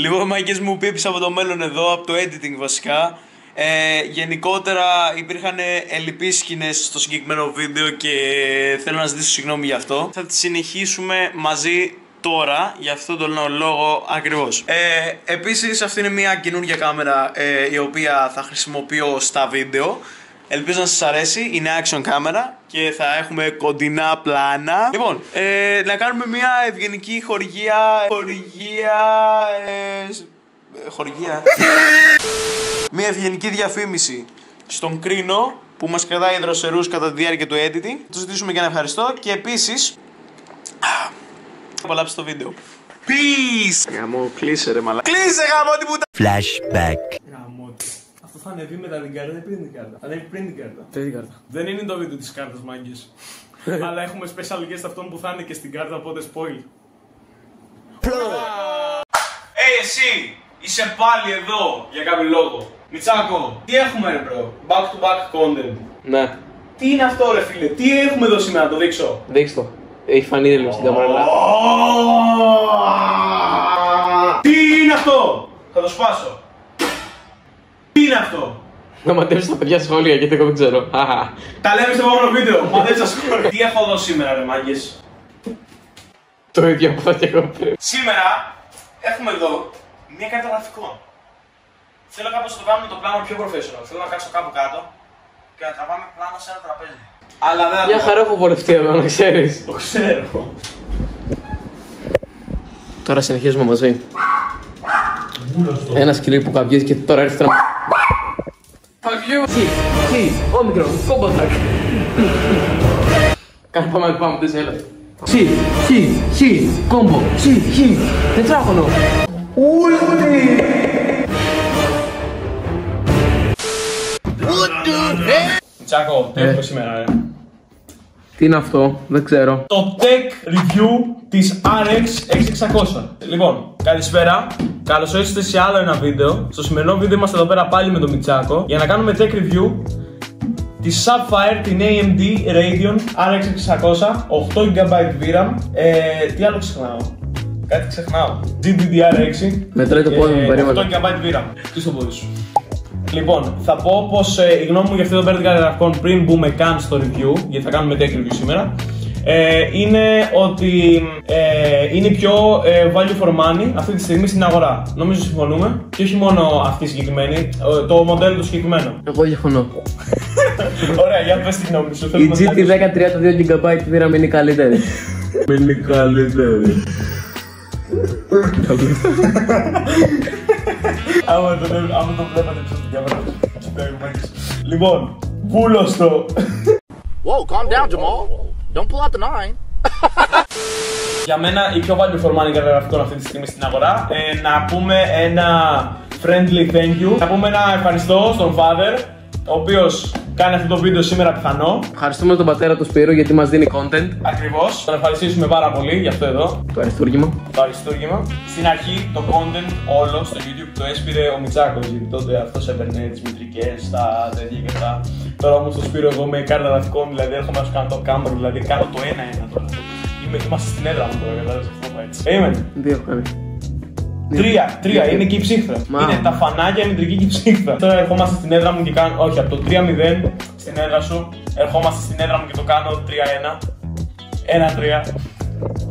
Λοιπόν, μάγκες μου, πήπησα από το μέλλον εδώ, από το editing βασικά. Γενικότερα υπήρχαν ελλειπείς σκηνές στο συγκεκριμένο βίντεο και θέλω να ζητήσω συγγνώμη γι' αυτό. Θα τις συνεχίσουμε μαζί τώρα, για αυτόν τον λόγο ακριβώς. Επίσης αυτή είναι μια καινούργια κάμερα η οποία θα χρησιμοποιώ στα βίντεο. Ελπίζω να σας αρέσει, είναι action κάμερα και θα έχουμε κοντινά πλάνα. Λοιπόν, να κάνουμε μια ευγενική μια ευγενική διαφήμιση στον Κρίνο που μας κρατάει δροσερούς κατά τη διάρκεια του editing. Του ζητήσουμε και ένα ευχαριστώ και επίσης απολαύστε το βίντεο. Peace! Γαμώ, κλείσε ρε μαλάκα. Κλείσε γαμώ την πούτα! Flashback. Γαμώ. Αυτό θα ανεβεί μετά την κάρτα ή πριν την κάρτα? Ανέβει πριν την κάρτα. Πριν την κάρτα. Δεν είναι το βίντεο της κάρτας, μάγκες. Αλλά έχουμε special guest αυτόν που θα είναι και στην κάρτα, οπότε spoil. Εσύ! Είσαι πάλι εδώ για κάποιο λόγο. Μιτσάκο, τι έχουμε ρε bro? Back to back content. Ναι. Τι είναι αυτό ρε φίλε? Τι έχουμε εδώ σήμερα, το δείξω. Δείξτε το. Έχει φανεί λίγο στην κάμερα. Τι είναι αυτό? Θα το σπάσω. Τι είναι αυτό? Να μαντέψεις τα παιδιά σχόλια γιατί εγώ δεν ξέρω. Τα λέμε στο επόμενο βίντεο. Μαντέψεις τα σχόλια. Τι έχω εδώ σήμερα ρε μάγκες? Το ίδιο που θα και εγώ πριν. Σήμερα έχουμε εδώ μια κάρτα γραφικών. Θέλω κάπως να το κάνουμε το πλάνο πιο professional. Θέλω να κάτσω κάπου κάτω και να τραβάμε πλάνο σε ένα τραπέζι. Αλλά δεν Μια χαρά έχω βολευτεί εδώ, να ξέρεις. το ξέρω. Τώρα συνεχίζουμε μαζί. Ένα σκυλί που καυγίζει και τώρα έρχεται να... Χι, όμικρο, κόμποτακ. Πάμε, δεν σε έλα. Χι, κόμπο, χι, τετράγωνο. Ούλτι! Τσάκο, τι έχουμε σήμερα ρε? Τι είναι αυτό, δεν ξέρω. Το tech review της RX 6600. Λοιπόν, καλησπέρα. Καλώς ήρθατε σε άλλο ένα βίντεο. Στο σημερινό βίντεο είμαστε εδώ πέρα πάλι με τον Μιτσάκο για να κάνουμε tech review της Sapphire, την AMD Radeon RX 600, 8GB VRAM. Τι άλλο ξεχνάω? Κάτι ξεχνάω. GDDR6. Μετράει το πόδι μου, περίμενα. 8GB VRAM. Τι στο πόδι σου? Λοιπόν, θα πω πως η γνώμη μου για αυτό το πέρα γραφικών πριν μπούμε καν στο review, γιατί θα κάνουμε tech review σήμερα, είναι ότι είναι πιο value for money αυτή τη στιγμή στην αγορά. Νομίζω συμφωνούμε. Και όχι μόνο αυτή η συγκεκριμένη, το μοντέλο το συγκεκριμένο. Εγώ διαφωνώ. Ωραία, για πες τη γνώμη σου. Η GT10 32GB VRAM είναι καλύτερη. Είναι καλύτερη. Άμα το βλέπατε πίσω στην κάμερα. Λοιπόν, πούλος το. Whoa, calm down, Jamal. Don't pull out the 9. Για μένα η πιο value for money γραφικών αυτή τη στιγμή στην αγορά. Να πούμε ένα friendly thank you. Να πούμε ένα ευχαριστώ στον father, ο οποίος κάνει αυτό το βίντεο σήμερα πιθανό. Ευχαριστούμε τον πατέρα του Σπύρου γιατί μας δίνει content. Ακριβώς. Τον ευχαριστήσουμε πάρα πολύ για αυτό εδώ. Το αριστούργημα. Το αριστούργημα. Στην αρχή το content όλο στο YouTube το έσπηρε ο Μιτσάκος, γιατί τότε αυτός έπαιρνε τις μητρικές, τα τέτοια και αυτά. Τώρα όμως το Σπύρο εγώ με κάρτα γραφικών, δηλαδή έρχομαι να σου κάνω το camera, δηλαδή κάνω το ένα-ένα τώρα. Είμαστε στην έδρα μου τώρα, κατάλαβες αυτό έτσι. Περίμενε. Δύο έχω κάνει. Τρία, είναι και η ψύχθρα. Είναι τα φανάκια, η μητρική και η ψύχθρα. Τώρα ερχόμαστε στην έδρα μου και κάνω. Όχι, από το 3-0 στην έδρα σου. Ερχόμαστε στην έδρα μου και το κάνω 3-1. 1-3.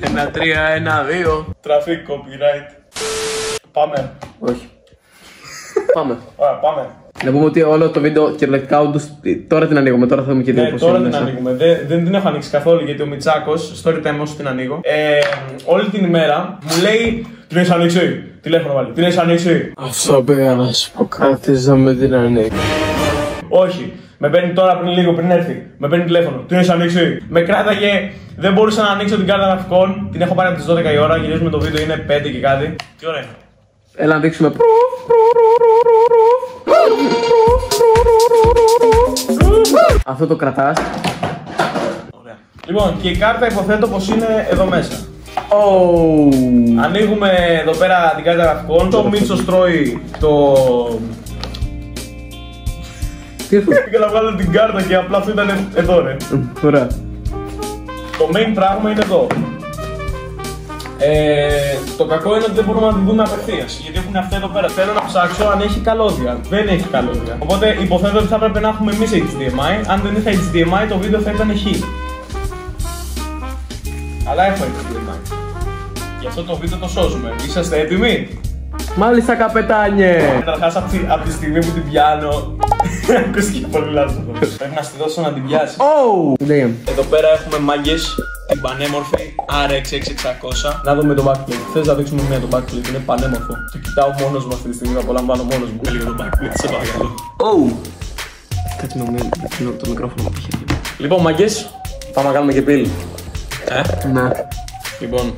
1-3-1-2. Traffic copyright. Πάμε. Όχι. Πάμε. Ωραία, πάμε. Να πούμε ότι όλο το βίντεο κυριολεκτικά όντως τώρα την ανοίγουμε. Τώρα θα δούμε και Ναι, τώρα την ανοίγουμε. Δεν την έχω ανοίξει καθόλου γιατί ο Μιτσάκος, story time όσο την ανοίγω, όλη την ημέρα μου λέει την έχεις ανοίξει. Τηλέφωνο βάλει. Την έχεις ανοίξει. Αυτό πήγα να σου πω κάτι, να με την ανοίξει. Όχι. Με παίρνει τώρα πριν λίγο, πριν έρθει. Με παίρνει τηλέφωνο. Την έχεις ανοίξει. Με κράταγε. Δεν μπορούσα να ανοίξω την κάρτα γραφικών. Την έχω πάρει από τις 12 η ώρα. Γυρίζουμε το βίντεο, είναι 5 και κάτι. Τι ώρα είναι? Έλα να δείξουμε. Αυτό το κρατάς. Ωραία. Λοιπόν, και η κάρτα υποθέτω πως είναι εδώ μέσα. Ανοίγουμε εδώ πέρα την κάρτα γραφικών. Το Μίτσος τρώει το... Τι αυτό? Πήγα να βγάλω την κάρτα και απλά αυτό ήταν εδώ ρε. Ωραία. Το main πράγμα είναι εδώ. Το κακό είναι ότι δεν μπορούμε να την δούμε απευθείας. Γιατί έχουν αυτά εδώ πέρα. Θέλω να ψάξω αν έχει καλώδια. Δεν έχει καλώδια. Οπότε υποθέτω ότι θα έπρεπε να έχουμε εμείς HDMI. Αν δεν είχα HDMI, το βίντεο θα ήταν χ. Αλλά έχω HDMI. Γι' αυτό το βίντεο το σώζουμε. Είσαστε έτοιμοι? Μάλιστα, καπετάνιε! Καταρχάς από τη στιγμή που την πιάνω. Ακούστηκε πολύ λάθος. Πρέπει να στη δώσω να την πιάσει. Εδώ πέρα έχουμε μάγκες. Την πανέμορφη RX 6600. Να δούμε το backplate. Θες να δείξουμε μία το backplate? Είναι πανέμορφο. Το κοιτάω μόνος μου αυτή τη στιγμή. Το απολαμβάνω μόνος μου. Λίγο το backplate, σε παρακαλώ. Κάτσε να το μικρόφωνο από το χέρι. Λοιπόν, μάγκες, πάμε να κάνουμε και πύλη. Ναι. Λοιπόν.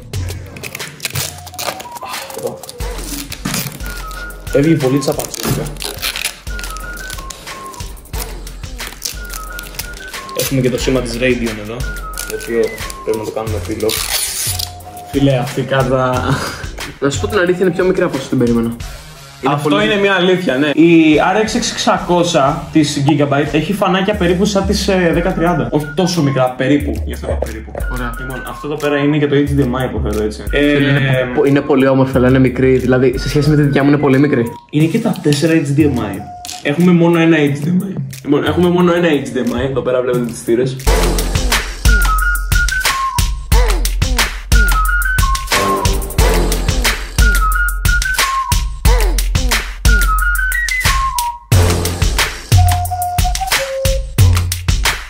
Έβγαινε πολύ τσαπατσούκα. Έχουμε και το σήμα της Radeon εδώ, το οποίο πρέπει να το κάνουμε πύλο. Φίλε, αυτή η κάρτα... Να σου πω την αλήθεια, είναι πιο μικρή από όσο την περίμενα. Αυτό είναι μια αλήθεια, ναι. Η RX 6600 της Gigabyte έχει φανάκια περίπου σαν τις 1030. Όχι τόσο μικρά, περίπου. Γι' αυτό είπα περίπου. Ωραία. Λοιπόν, αυτό εδώ πέρα είναι και το HDMI που θέλω, έτσι. Είναι πολύ όμορφο, αλλά είναι μικρή. Δηλαδή, σε σχέση με τη δικιά μου, είναι πολύ μικρή. Είναι και τα 4 HDMI. Έχουμε μόνο ένα HDMI. Λοιπόν, έχουμε μόνο ένα HDMI. Εδώ πέρα βλέπετε τις θύρες.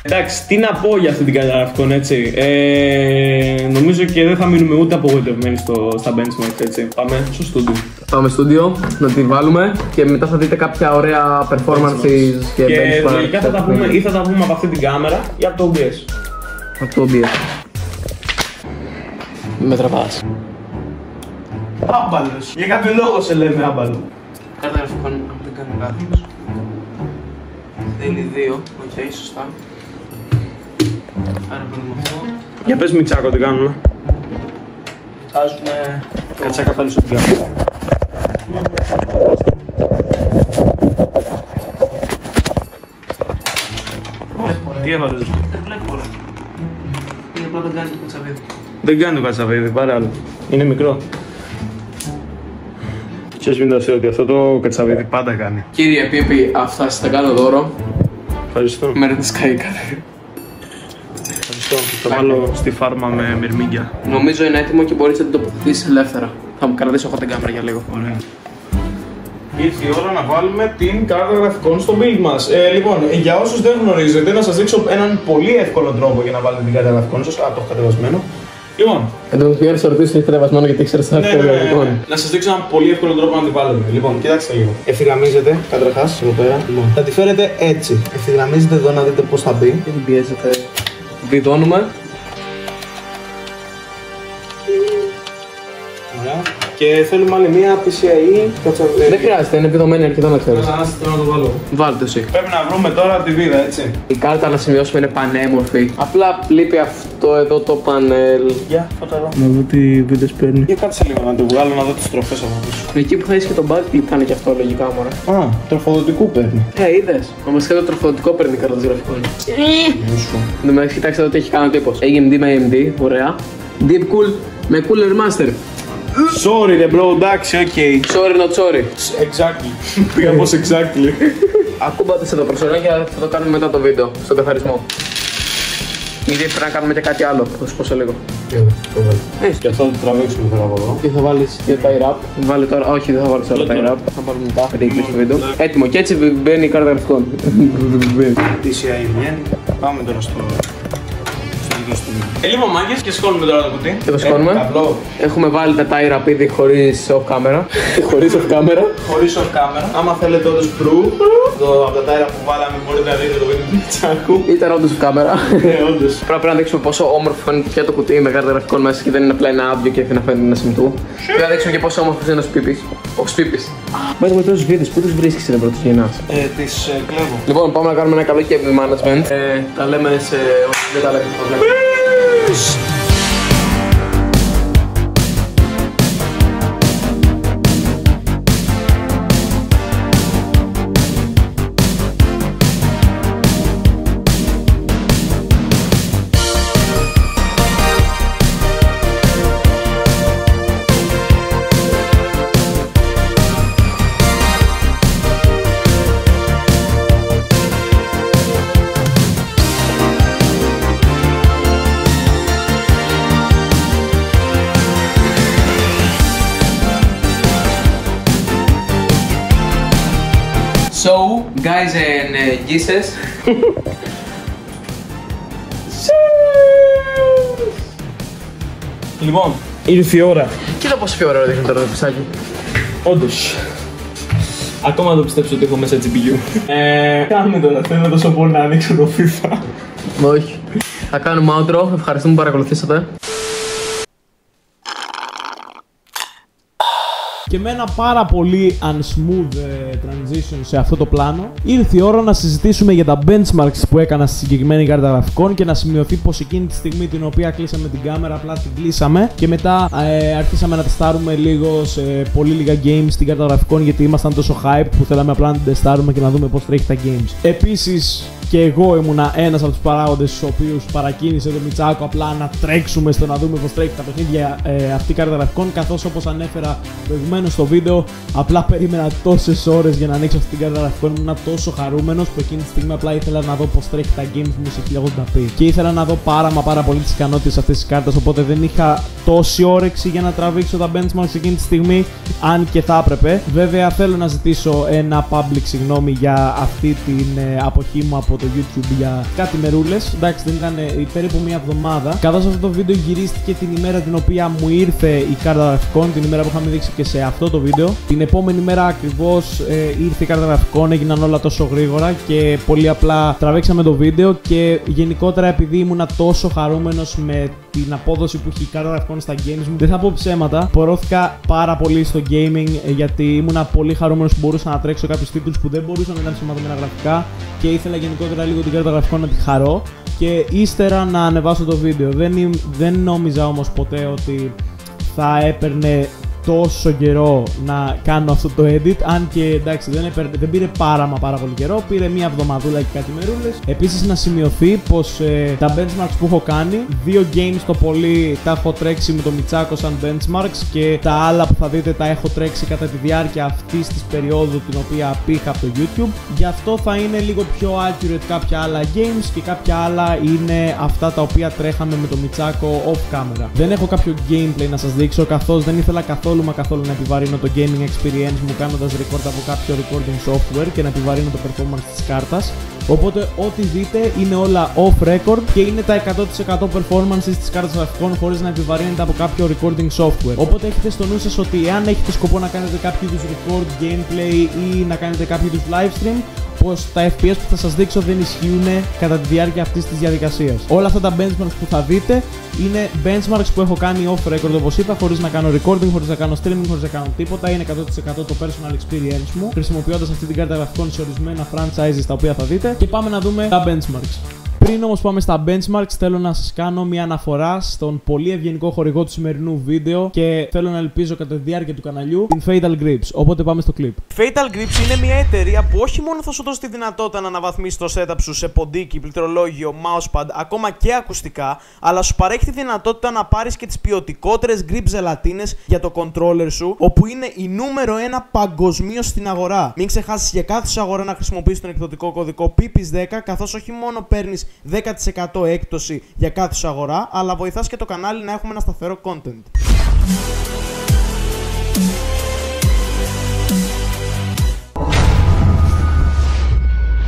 Εντάξει, τι να πω για αυτή την καταγραφή, έτσι. Νομίζω και δεν θα μείνουμε ούτε απογοητευμένοι στα benchmarks, έτσι. Πάμε στο στούντιο. Πάμε στο στούντιο, να τη βάλουμε και μετά θα δείτε κάποια ωραία performances και benchmarks. Λογικά θα τα πούμε ή θα τα πούμε από αυτή την κάμερα ή από το OBS. Από το OBS. Με τραβάς. Άμπαλος. Για κάποιο λόγο σε λέμε άμπαλο. Κάρτα γραφικών, αν δεν κάνω λάθος. Θέλει 2, οκ, σωστά. Άρα παίρνουμε αυτό. Για πες Μιτσάκο τι κάνουμε. Βάζουμε... Κάτσε να καθαρίσω την κάμερα. Τι έβαλες? Δεν βλέπω όλα. Είναι απλά δεν κάνει το κατσαβίδι. Δεν κάνει το κατσαβίδι, πάρε άλλο. Είναι μικρό. Ξέρεις μην το ότι αυτό το κατσαβίδι πάντα κάνει. Κύριε Πίπη, αυτά σας τα κάνω δώρο. Ευχαριστώ. Μέρα της καήκατε. Ευχαριστώ. Το βάλω στη φάρμα με μυρμήγκια. Νομίζω είναι έτοιμο και μπορείς να το τοποθετήσεις ελεύθερα. Θα μου κρατήσω εγώ την κάμερα για λίγο. Ωραία. Ήρθε η ώρα να βάλουμε την κάρτα γραφικών στο build μας. Λοιπόν, για όσους δεν γνωρίζετε, να σας δείξω έναν πολύ εύκολο τρόπο για να βάλετε την κάρτα γραφικών σας. Το έχω κατεβασμένο. Λοιπόν. Εδώ μου πήγα να σε ρωτήσω, έχει κατεβασμένο γιατί ήξερες τα εύκολα. Να σας δείξω έναν πολύ εύκολο τρόπο να την βάλετε. Λοιπόν, κοιτάξτε λίγο. Ευθυγραμμίζετε καταρχάς εδώ πέρα. Θα τη φέρετε έτσι. Ευθυγραμμίζετε εδώ να δείτε πώς θα μπει. Και την πιέζετε. Βιδώνουμε. Ωραία. Και θέλουμε άλλη μία PCIe. Δεν χρειάζεται, είναι επιδομένη αρκετά να ξέρεις. Να το βάλω. Βάλτε εσύ. Πρέπει να βρούμε τώρα τη βίδα, έτσι. Η κάρτα να σημειώσουμε είναι πανέμορφη. Απλά λείπει αυτό εδώ το πανέλ. Για, φώτα εδώ. Να δω τι βίντεο παίρνει. Για κάτσε λίγο να το βγάλω να δω τις τροφές από πίσω. Εκεί που θα είσαι και το backflip θα είναι και αυτό λογικά μωρέ. Α, τροφοδοτικού παίρνει. Είδες. Όμως και το τροφοδοτικό παίρνει η κάρτα της γραφικών. Εν τω μεταξύ, κοιτάξτε εδώ τι έχει κάνει ο τύπος. AMD με AMD, ωραία. Deep Cool με Cooler Master. Sorry ρε bro, εντάξει, οκ. Sorry not sorry. Exactly. Πήγα πως exactly. Ακούμπατε σε το προσωρινά θα το κάνουμε μετά το βίντεο, στον καθαρισμό. Γιατί πρέπει να κάνουμε και κάτι άλλο, θα σου πω σε λίγο. Και αυτό θα το τραβήξουμε τώρα από εδώ. Και θα βάλεις και τα tie-wrap. Βάλε τώρα, όχι δεν θα βάλεις τώρα τα tie-wrap. Θα βάλουμε μετά, πριν κλείσει το βίντεο. Έτοιμο και έτσι μπαίνει η κάρτα γραφικών. PCIe βγαίνει. Πάμε τώρα στο λοιπόν, μάγκες, και σηκώνουμε τώρα το κουτί. Και το σηκώνουμε. Έχουμε βάλει τα tie-wrap ήδη χωρίς off camera. Χωρίς off camera. Χωρίς off camera. Άμα θέλετε όντως από τα tie-wrap που βάλαμε μπορείτε να δείτε το βίντεο του Μιτσάκου. Ήταν όντως off camera. Όντως. Πρέπει να δείξουμε πόσο όμορφο φαίνεται πια το κουτί με κάρτα γραφικών μέσα και δεν είναι απλά ένα άδειο και να φαίνεται ένα συμμετού. Πρέπει να δείξουμε και πόσο όμορφος είναι ο Σπίπης. Ο Σπίπης. Μπαίνω με τόσους βίντεos, πού τους βρίσκεις είναι πρώτης γενιάς? Τις κλέβω. Λοιπόν, πάμε να κάνουμε ένα καλό και management. Τα λέμε σε όσοι δεν τα λέμε. So, guys and geezers. Λοιπόν, ήρθε η ώρα. Κοίτα πόσο ώρα δείχνει τώρα το πιστάκι. Όντως. Ακόμα δεν το πιστέψω ότι έχω μέσα GPU. Κάνουμε τώρα, θέλω τόσο πολύ να ανοίξω το FIFA. Όχι. Θα κάνουμε outro. Ευχαριστούμε που παρακολουθήσατε. Και με ένα πάρα πολύ unsmooth transition σε αυτό το πλάνο, ήρθε η ώρα να συζητήσουμε για τα benchmarks που έκανα στη συγκεκριμένη κάρτα γραφικών και να σημειωθεί πως εκείνη τη στιγμή την οποία κλείσαμε την κάμερα, απλά την κλείσαμε και μετά αρχίσαμε να τεστάρουμε λίγο σε πολύ λίγα games στην κάρτα γραφικών, γιατί ήμασταν τόσο hype που θέλαμε απλά να την τεστάρουμε και να δούμε πως τρέχει τα games. Επίσης, και εγώ ήμουνα ένας από τους παράγοντες στους οποίους παρακίνησε το Μιτσάκο απλά να τρέξουμε στο να δούμε πως τρέχει τα παιχνίδια αυτή η κάρτα γραφικών, καθώς όπως ανέφερα προηγουμένως στο βίντεο, απλά περίμενα τόσες ώρες για να ανοίξω αυτή την κάρτα γραφικών. Ήμουν τόσο χαρούμενος που εκείνη τη στιγμή απλά ήθελα να δω πως τρέχει τα games μου σε 1080p. Και ήθελα να δω πάρα πολύ τις ικανότητες αυτής της κάρτας, οπότε δεν είχα τόση όρεξη για να τραβήξω τα benchmarks εκείνη τη στιγμή, αν και θα έπρεπε. Βέβαια θέλω να ζητήσω ένα public συγγνώμη για αυτή την αποχή μου από το YouTube για κάτι μερούλες. Εντάξει, δεν ήταν περίπου μία εβδομάδα. Καθώς αυτό το βίντεο γυρίστηκε την ημέρα την οποία μου ήρθε η κάρτα γραφικών, την ημέρα που είχαμε δείξει και σε αυτό το βίντεο. Την επόμενη μέρα ακριβώς ήρθε η κάρτα γραφικών, έγιναν όλα τόσο γρήγορα και πολύ απλά τραβήξαμε το βίντεο. Και γενικότερα, επειδή ήμουνα τόσο χαρούμενος με την απόδοση που είχε η κάρτα γραφικών στα games μου, δεν θα πω ψέματα, πορώθηκα πάρα πολύ στο gaming, γιατί ήμουνα πολύ χαρούμενος που μπορούσα να τρέξω κάποιους τίτλους που δεν μπορούσαν να ήταν σωματωμένα γραφικά και ήθελα γενικότερα λίγο την κάρτα γραφικών να τη χαρώ και ύστερα να ανεβάσω το βίντεο. Δεν νόμιζα όμως ποτέ ότι θα έπαιρνε τόσο καιρό να κάνω αυτό το edit, αν και εντάξει δεν πήρε πάρα πολύ καιρό, πήρε μία εβδομαδούλα και κάτι μερούλες. Επίσης να σημειωθεί πως τα benchmarks που έχω κάνει, 2 games το πολύ τα έχω τρέξει με το Μιτσάκο σαν benchmarks και τα άλλα που θα δείτε τα έχω τρέξει κατά τη διάρκεια αυτής της περίοδου την οποία πήγα από το YouTube. Γι' αυτό θα είναι λίγο πιο accurate κάποια άλλα games και κάποια άλλα είναι αυτά τα οποία τρέχαμε με το Μιτσάκο off camera. Δεν έχω κάποιο gameplay να σας δείξω, καθώς δεν ήθελα καθόλου να επιβαρύνω το gaming experience μου κάνοντας record από κάποιο recording software και να επιβαρύνω το performance της κάρτας. Οπότε ό,τι δείτε είναι όλα off record και είναι τα 100% performance της κάρτας γραφικών χωρίς να επιβαρύνετε από κάποιο recording software. Οπότε έχετε στο νου σας ότι εάν έχετε σκοπό να κάνετε κάποιο είδους record gameplay ή να κάνετε κάποιο είδους live stream, πως τα FPS που θα σας δείξω δεν ισχύουν κατά τη διάρκεια αυτής της διαδικασίας. Όλα αυτά τα benchmarks που θα δείτε είναι benchmarks που έχω κάνει off record, όπως είπα, χωρίς να κάνω recording, χωρίς να κάνω streaming, χωρίς να κάνω τίποτα. Είναι 100% το personal experience μου, χρησιμοποιώντας αυτή την κάρτα γραφικών σε ορισμένα franchises τα οποία θα δείτε. Και πάμε να δούμε τα benchmarks. Πριν όμως πάμε στα benchmarks, θέλω να σας κάνω μια αναφορά στον πολύ ευγενικό χορηγό του σημερινού βίντεο και θέλω να ελπίζω κατά τη διάρκεια του καναλιού, την Fatal Grips. Οπότε πάμε στο clip. Fatal Grips είναι μια εταιρεία που όχι μόνο θα σου δώσει τη δυνατότητα να αναβαθμίσεις το setup σου σε ποντίκι, πληκτρολόγιο, mousepad, ακόμα και ακουστικά, αλλά σου παρέχει τη δυνατότητα να πάρεις και τις ποιοτικότερες grip ζελατίνες για το controller σου, όπου είναι η νούμερο 1 παγκοσμίως στην αγορά. Μην ξεχάσεις για κάθε σου αγορά να χρησιμοποιήσεις τον εκδοτικό κωδικό PIPIS10, καθώς όχι μόνο παίρνεις 10% έκπτωση για κάθε σου αγορά, αλλά βοηθάς και το κανάλι να έχουμε ένα σταθερό content.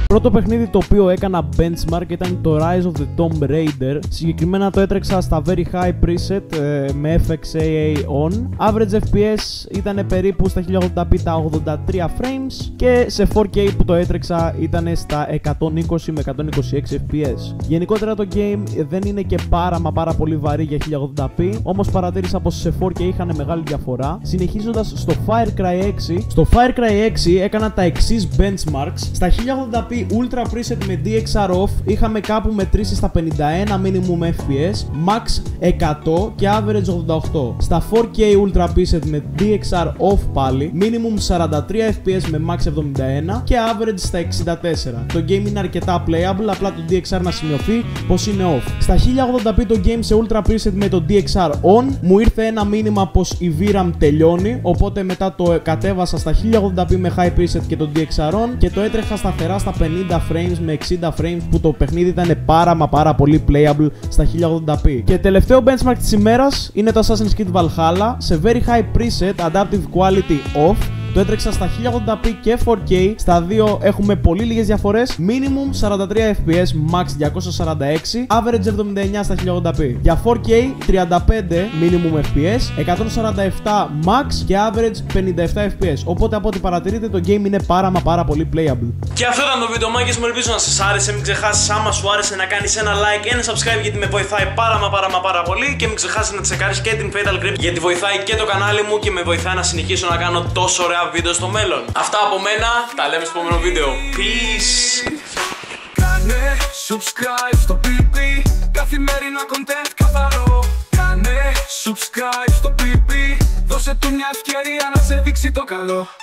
Πρώτο παιχνίδι το οποίο έκανα benchmark ήταν το Rise of the Tomb Raider. Συγκεκριμένα το έτρεξα στα very high preset με FXAA on. Average FPS ήταν περίπου στα 1080p τα 83 frames και σε 4K που το έτρεξα ήταν στα 120 με 126 FPS. Γενικότερα το game δεν είναι και πάρα πολύ βαρύ για 1080p, όμως παρατήρησα πως σε 4K είχαν μεγάλη διαφορά. Συνεχίζοντας στο Far Cry 6, στο Far Cry 6 έκανα τα εξής benchmarks. Στα 1080p Ultra Preset με DXR Off είχαμε κάπου μετρήσει στα 51 minimum FPS, Max 100 και Average 88. Στα 4K Ultra Preset με DXR Off πάλι, Minimum 43 FPS με Max 71 και Average στα 64. Το game είναι αρκετά playable, απλά το DXR να σημειωθεί πως είναι off. Στα 1080p το game σε Ultra Preset με το DXR On μου ήρθε ένα μήνυμα πως η VRAM τελειώνει, οπότε μετά το κατέβασα στα 1080p με High Preset και το DXR On και το έτρεχα σταθερά στα 50 frames με 60 frames που το παιχνίδι ήταν πάρα πολύ playable στα 1080p. Και τελευταίο benchmark της ημέρας είναι το Assassin's Creed Valhalla σε very high preset Adaptive Quality Off. Το έτρεξα στα 1080p και 4K. Στα δύο έχουμε πολύ λίγες διαφορές. Minimum 43 fps, max 246, average 79 στα 1080p. Για 4K 35 minimum fps, 147 max και average 57 fps. Οπότε από ό,τι παρατηρείτε το game είναι πάρα πολύ playable. Και αυτό ήταν το βίντεο, μάγκες μου, ελπίζω να σας άρεσε. Μην ξεχάσεις, άμα σου άρεσε, να κάνεις ένα like, ένα subscribe γιατί με βοηθάει πάρα πολύ. Και μην ξεχάσεις να τσεκάρεις και την Fatal Grip γιατί βοηθάει και το κανάλι μου και με βοηθάει να συνεχίσω να κάνω τόσο ωραία βίντεο στο μέλλον. Αυτά από μένα, τα λέμε στο επόμενο βίντεο. Peace! Κάνε subscribe στο PP, καθημερινά content καθαρό. Κάνε subscribe στο PP, δώσε του μια ευκαιρία να σε δείξει το καλό.